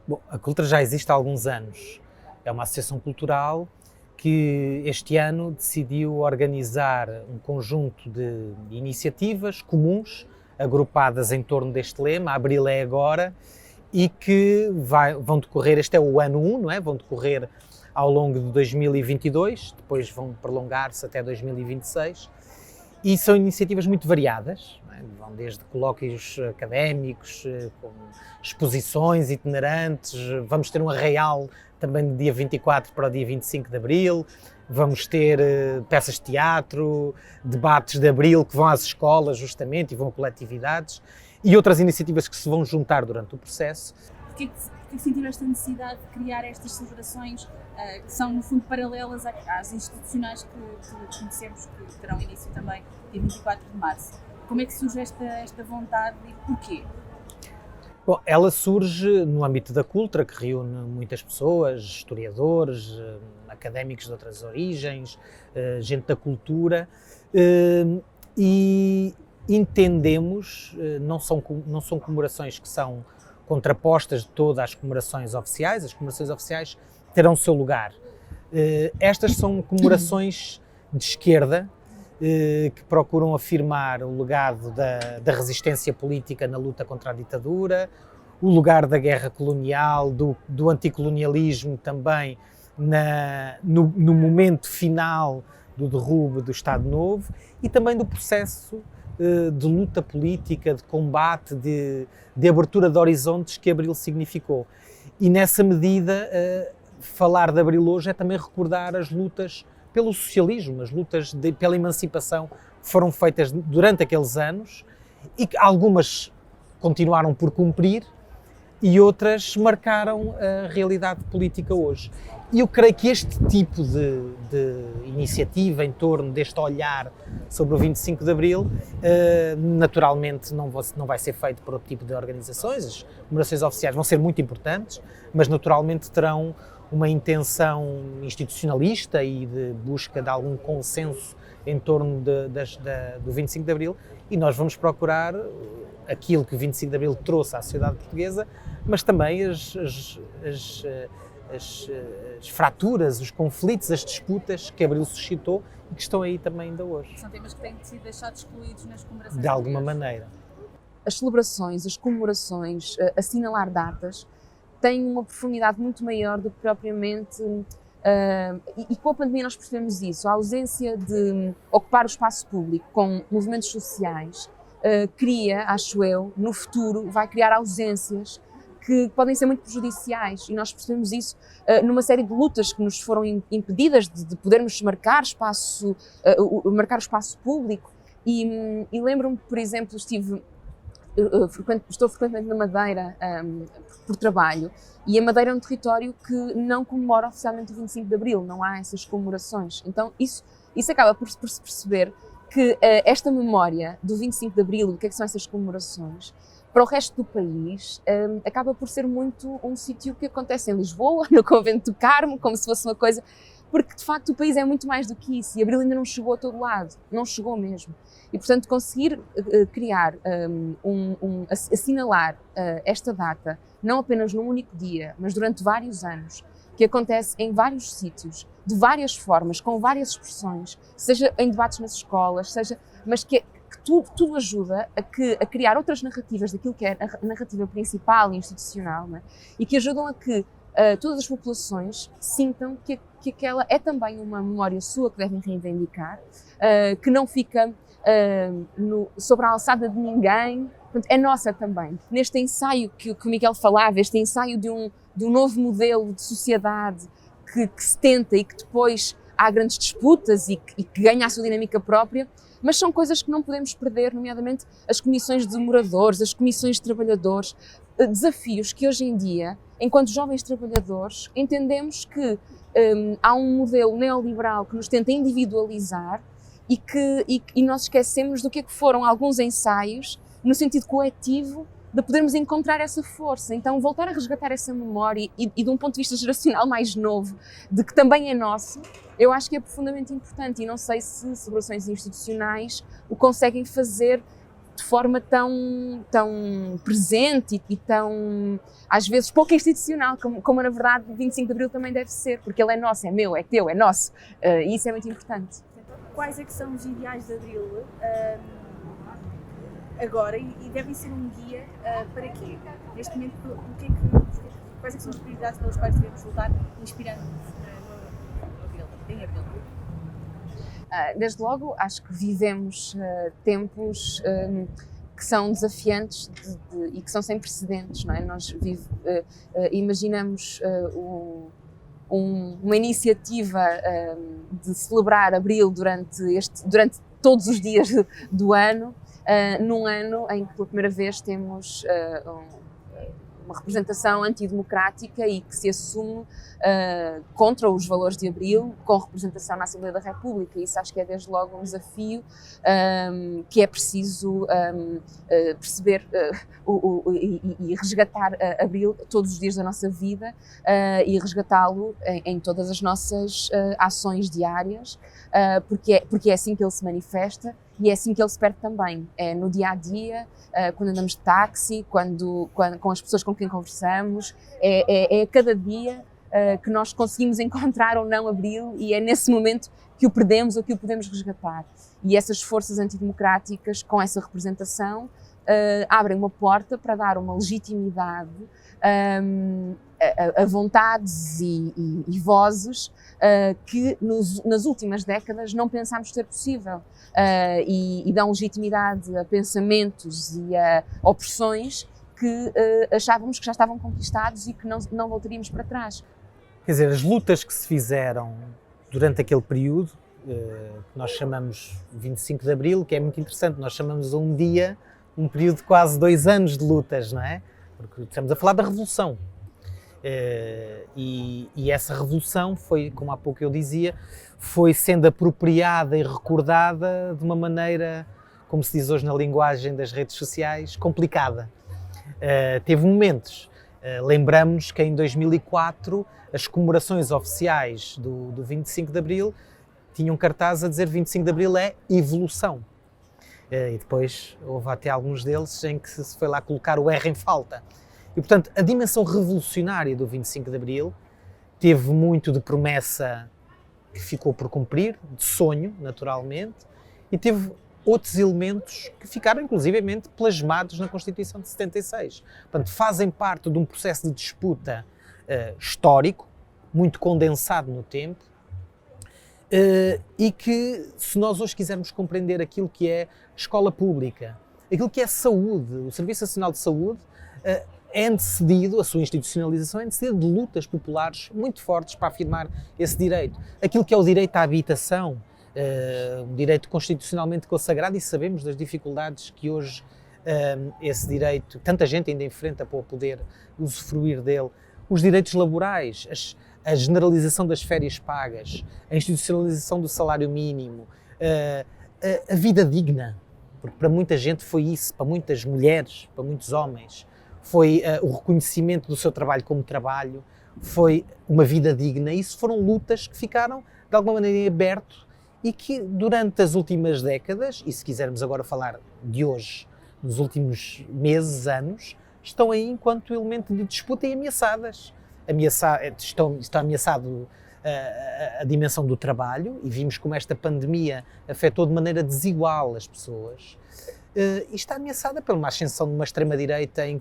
Bom, a Cultra já existe há alguns anos. É uma associação cultural que este ano decidiu organizar um conjunto de iniciativas comuns, agrupadas em torno deste lema, Abril é agora, e que vão decorrer, este é o ano 1, não é? Vão decorrer ao longo de 2022, depois vão prolongar-se até 2026, e são iniciativas muito variadas, não é? Vão desde colóquios académicos, com exposições itinerantes, vamos ter um arraial também do dia 24 para o dia 25 de Abril, vamos ter peças de teatro, debates de Abril que vão às escolas justamente e vão a coletividades e outras iniciativas que se vão juntar durante o processo. Porquê que sentiram esta necessidade de criar estas celebrações que são no fundo paralelas às institucionais que conhecemos, que terão início também dia 24 de março? Como é que surge esta vontade e porquê? Bom, ela surge no âmbito da Cultra, que reúne muitas pessoas, historiadores, académicos de outras origens, gente da cultura, e entendemos, não são comemorações que são contrapostas de todas as comemorações oficiais terão o seu lugar. Estas são comemorações de esquerda, que procuram afirmar o legado da resistência política na luta contra a ditadura, o lugar da guerra colonial, do anticolonialismo também no momento final do derrube do Estado Novo e também do processo de luta política, de combate, de abertura de horizontes que Abril significou. E nessa medida, falar de Abril hoje é também recordar as lutas pelo socialismo, as lutas pela emancipação que foram feitas durante aqueles anos e que algumas continuaram por cumprir e outras marcaram a realidade política hoje. E eu creio que este tipo de iniciativa em torno deste olhar sobre o 25 de Abril, naturalmente não vai ser feito por outro tipo de organizações, as comemorações oficiais vão ser muito importantes, mas naturalmente terão uma intenção institucionalista e de busca de algum consenso em torno do 25 de Abril e nós vamos procurar aquilo que o 25 de Abril trouxe à sociedade portuguesa, mas também as fraturas, os conflitos, as disputas que Abril suscitou e que estão aí também ainda hoje. São temas que têm sido deixados excluídos nas comemorações. De alguma maneira. As celebrações, as comemorações, assinalar datas, têm uma profundidade muito maior do que propriamente, e com a pandemia nós percebemos isso, a ausência de ocupar o espaço público com movimentos sociais cria, acho eu, no futuro vai criar ausências que podem ser muito prejudiciais e nós percebemos isso numa série de lutas que nos foram impedidas de podermos marcar o espaço público e lembro-me, por exemplo, estou frequentemente na Madeira por trabalho e a Madeira é um território que não comemora oficialmente o 25 de Abril, não há essas comemorações. Então isso acaba por se perceber que esta memória do 25 de Abril, do que são essas comemorações, para o resto do país acaba por ser muito um sítio que acontece em Lisboa, no Convento do Carmo, como se fosse uma coisa, porque de facto o país é muito mais do que isso e Abril ainda não chegou a todo lado, não chegou mesmo. E, portanto, conseguir criar, assinalar esta data, não apenas num único dia, mas durante vários anos, que acontece em vários sítios, de várias formas, com várias expressões, seja em debates nas escolas, mas que tudo ajuda a criar outras narrativas daquilo que é a narrativa principal e institucional, não é? E que ajudam a que todas as populações sintam que aquela é também uma memória sua que devem reivindicar, que não fica sobre a alçada de ninguém, portanto, é nossa também. Neste ensaio que o Miguel falava, este ensaio de um novo modelo de sociedade que se tenta e que depois há grandes disputas e que ganha a sua dinâmica própria, mas são coisas que não podemos perder, nomeadamente as comissões de moradores, as comissões de trabalhadores, desafios que hoje em dia, enquanto jovens trabalhadores, entendemos que há um modelo neoliberal que nos tenta individualizar e nós esquecemos do que foram alguns ensaios no sentido coletivo de podermos encontrar essa força. Então voltar a resgatar essa memória e de um ponto de vista geracional mais novo, de que também é nosso, eu acho que é profundamente importante e não sei se celebrações institucionais o conseguem fazer de forma tão presente e tão, às vezes, pouco institucional, como na verdade o 25 de Abril também deve ser, porque ele é nosso, é meu, é teu, é nosso, e isso é muito importante. Quais é que são os ideais de Abril agora e devem ser um guia para quê? Neste momento, quais é que são as prioridades pelas quais devemos lutar, inspirando-nos em Abril? Desde logo, acho que vivemos tempos que são desafiantes e que são sem precedentes, não é? Nós imaginamos uma iniciativa de celebrar Abril durante todos os dias do ano, num ano em que pela primeira vez temos uma representação antidemocrática e que se assume contra os valores de Abril, com representação na Assembleia da República. Isso acho que é desde logo um desafio que é preciso perceber e resgatar Abril todos os dias da nossa vida e resgatá-lo em todas as nossas ações diárias, porque é assim que ele se manifesta e é assim que ele se perde também. É no dia-a-dia, quando andamos de táxi, com as pessoas com quem conversamos, é a cada dia que nós conseguimos encontrar ou não Abril, e é nesse momento que o perdemos ou que o podemos resgatar. E essas forças antidemocráticas, com essa representação, abrem uma porta para dar uma legitimidade a vontades e vozes que nas últimas décadas não pensámos ter possível, e dão legitimidade a pensamentos e a opressões que achávamos que já estavam conquistados e que não voltaríamos para trás. Quer dizer, as lutas que se fizeram durante aquele período, que nós chamamos 25 de Abril, que é muito interessante, nós chamamos um dia, um período de quase 2 anos de lutas, não é? Porque estamos a falar da Revolução. E essa Revolução foi, como há pouco eu dizia, foi sendo apropriada e recordada de uma maneira, como se diz hoje na linguagem das redes sociais, complicada. Teve momentos. Lembramos que em 2004 as comemorações oficiais do 25 de Abril tinham cartaz a dizer 25 de Abril é evolução. E depois houve até alguns deles em que se foi lá colocar o R em falta. E, portanto, a dimensão revolucionária do 25 de Abril teve muito de promessa que ficou por cumprir, de sonho, naturalmente, e teve outros elementos que ficaram, inclusivamente, plasmados na Constituição de 76. Portanto, fazem parte de um processo de disputa histórico, muito condensado no tempo, e que, se nós hoje quisermos compreender aquilo que é escola pública, aquilo que é saúde, o Serviço Nacional de Saúde, é antecedido, a sua institucionalização é antecedida de lutas populares muito fortes para afirmar esse direito. Aquilo que é o direito à habitação, um direito constitucionalmente consagrado, e sabemos das dificuldades que hoje esse direito, tanta gente ainda enfrenta para poder usufruir dele. Os direitos laborais, a generalização das férias pagas, a institucionalização do salário mínimo, a vida digna, porque para muita gente foi isso, para muitas mulheres, para muitos homens, foi o reconhecimento do seu trabalho como trabalho, foi uma vida digna. Isso foram lutas que ficaram, de alguma maneira, em aberto e que, durante as últimas décadas, e se quisermos agora falar de hoje, nos últimos meses, anos, estão aí enquanto elemento de disputa e ameaçadas. Está ameaçado a dimensão do trabalho, e vimos como esta pandemia afetou de maneira desigual as pessoas. E está ameaçada por uma ascensão de uma extrema-direita em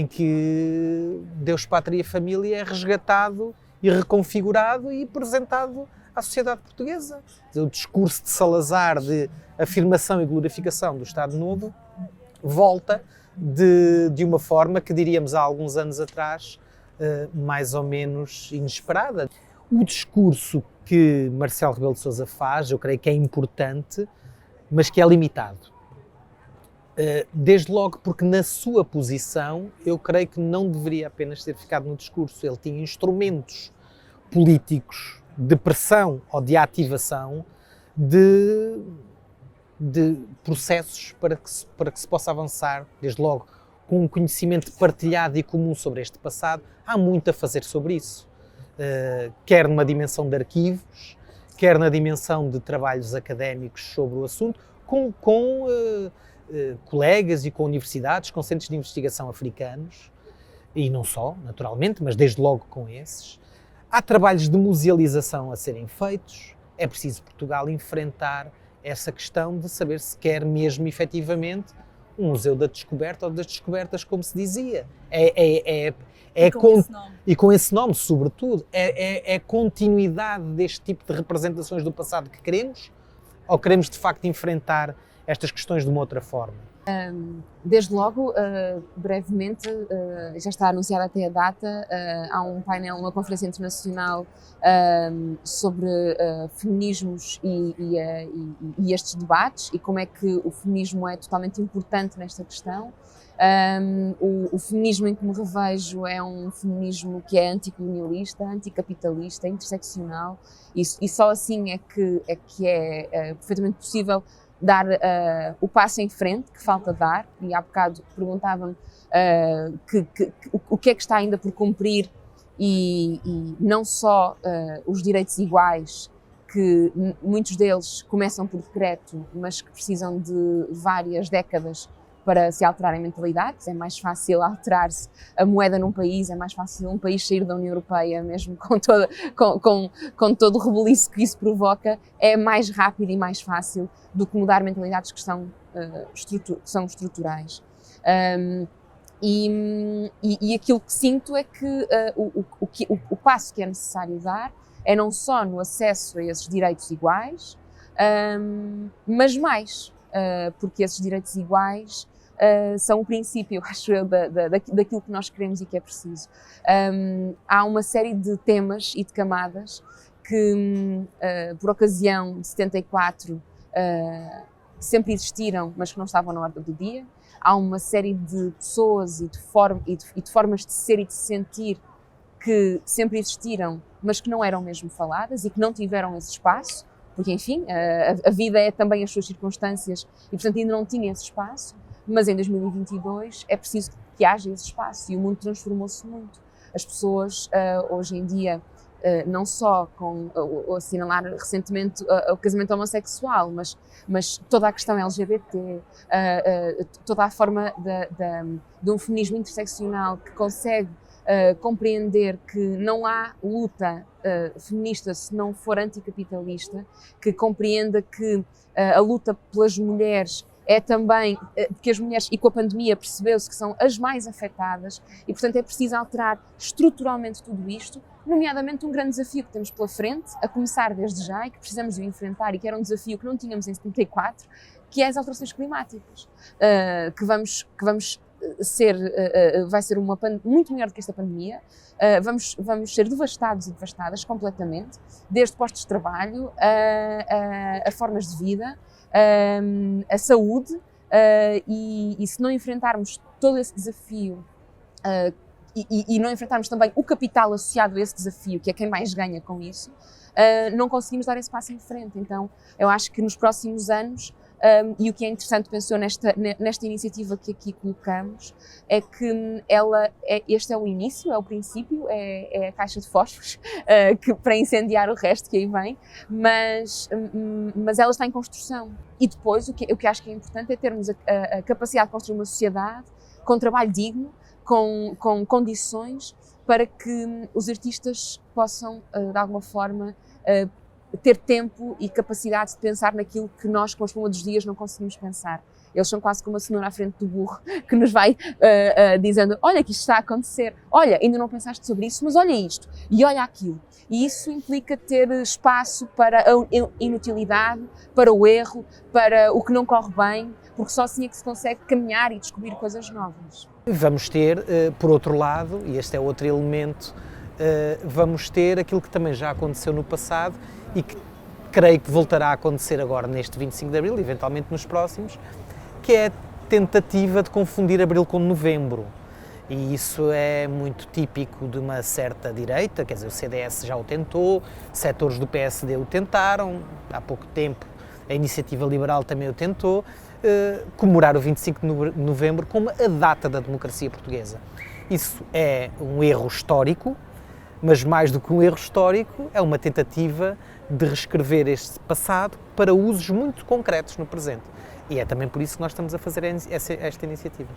que Deus, Pátria e Família é resgatado e reconfigurado e apresentado à sociedade portuguesa. O discurso de Salazar de afirmação e glorificação do Estado Novo volta de uma forma que diríamos há alguns anos atrás mais ou menos inesperada. O discurso que Marcelo Rebelo de Sousa faz, eu creio que é importante, mas que é limitado. Desde logo porque na sua posição eu creio que não deveria apenas ter ficado no discurso. Ele tinha instrumentos políticos de pressão ou de ativação de processos para que se possa avançar, desde logo com um conhecimento partilhado e comum sobre este passado. Há muito a fazer sobre isso, quer numa dimensão de arquivos, quer na dimensão de trabalhos académicos sobre o assunto, com colegas e com universidades, com centros de investigação africanos, e não só, naturalmente, mas desde logo com esses. Há trabalhos de musealização a serem feitos, é preciso Portugal enfrentar essa questão de saber se quer mesmo efetivamente um museu da descoberta ou das descobertas, como se dizia. E com esse nome, sobretudo, é a continuidade deste tipo de representações do passado que queremos, ou queremos de facto enfrentar estas questões de uma outra forma? Desde logo, brevemente, já está anunciada até a data, há um painel, uma conferência internacional sobre feminismos e estes debates e como é que o feminismo é totalmente importante nesta questão. O feminismo em que me revejo é um feminismo que é anticolonialista, anticapitalista, interseccional e só assim é perfeitamente possível dar o passo em frente que falta dar, e há bocado perguntavam-me o que é que está ainda por cumprir e não só os direitos iguais, que muitos deles começam por decreto, mas que precisam de várias décadas para se alterarem mentalidades. É mais fácil alterar-se a moeda num país, é mais fácil um país sair da União Europeia, mesmo com todo o rebuliço que isso provoca, é mais rápido e mais fácil do que mudar mentalidades que são estruturais. E aquilo que sinto é que o passo que é necessário dar é não só no acesso a esses direitos iguais, mas mais, porque esses direitos iguais são o princípio, acho eu, daquilo que nós queremos e que é preciso. Há uma série de temas e de camadas que, por ocasião de 74, sempre existiram, mas que não estavam na ordem do dia. Há uma série de pessoas e de formas de ser e de se sentir que sempre existiram, mas que não eram mesmo faladas e que não tiveram esse espaço, porque, enfim, a vida é também as suas circunstâncias e, portanto, ainda não tinha esse espaço. Mas em 2022 é preciso que haja esse espaço e o mundo transformou-se muito. As pessoas, hoje em dia, não só com assinalar recentemente o casamento homossexual, mas toda a questão LGBT, toda a forma de um feminismo interseccional que consegue compreender que não há luta feminista se não for anticapitalista, que compreenda que a luta pelas mulheres é também porque as mulheres, e com a pandemia percebeu-se que são as mais afetadas e, portanto, é preciso alterar estruturalmente tudo isto, nomeadamente um grande desafio que temos pela frente, a começar desde já e que precisamos de enfrentar e que era um desafio que não tínhamos em 74, que é as alterações climáticas, que vai ser muito maior do que esta pandemia. Vamos ser devastados e devastadas completamente, desde postos de trabalho a formas de vida, a saúde, e se não enfrentarmos todo esse desafio e não enfrentarmos também o capital associado a esse desafio, que é quem mais ganha com isso, não conseguimos dar esse passo em frente. Então, eu acho que nos próximos anos, e o que é interessante, pensou nesta iniciativa que aqui colocamos, é que este é o início, é o princípio, é a caixa de fósforos para incendiar o resto que aí vem, mas ela está em construção. E depois, o que acho que é importante é termos a capacidade de construir uma sociedade com trabalho digno, com condições para que os artistas possam, de alguma forma, ter tempo e capacidade de pensar naquilo que nós, com a espuma dos dias, não conseguimos pensar. Eles são quase como uma cenoura à frente do burro, que nos vai dizendo: olha que isto está a acontecer, olha, ainda não pensaste sobre isso, mas olha isto, e olha aquilo. E isso implica ter espaço para a inutilidade, para o erro, para o que não corre bem, porque só assim é que se consegue caminhar e descobrir coisas novas. Vamos ter, por outro lado, e este é outro elemento, vamos ter aquilo que também já aconteceu no passado e que creio que voltará a acontecer agora neste 25 de Abril, eventualmente nos próximos, que é a tentativa de confundir Abril com Novembro. E isso é muito típico de uma certa direita, quer dizer, o CDS já o tentou, setores do PSD o tentaram, há pouco tempo a Iniciativa Liberal também o tentou, comemorar o 25 de Novembro como a data da democracia portuguesa. Isso é um erro histórico, mas mais do que um erro histórico, é uma tentativa de reescrever este passado para usos muito concretos no presente. E é também por isso que nós estamos a fazer esta iniciativa.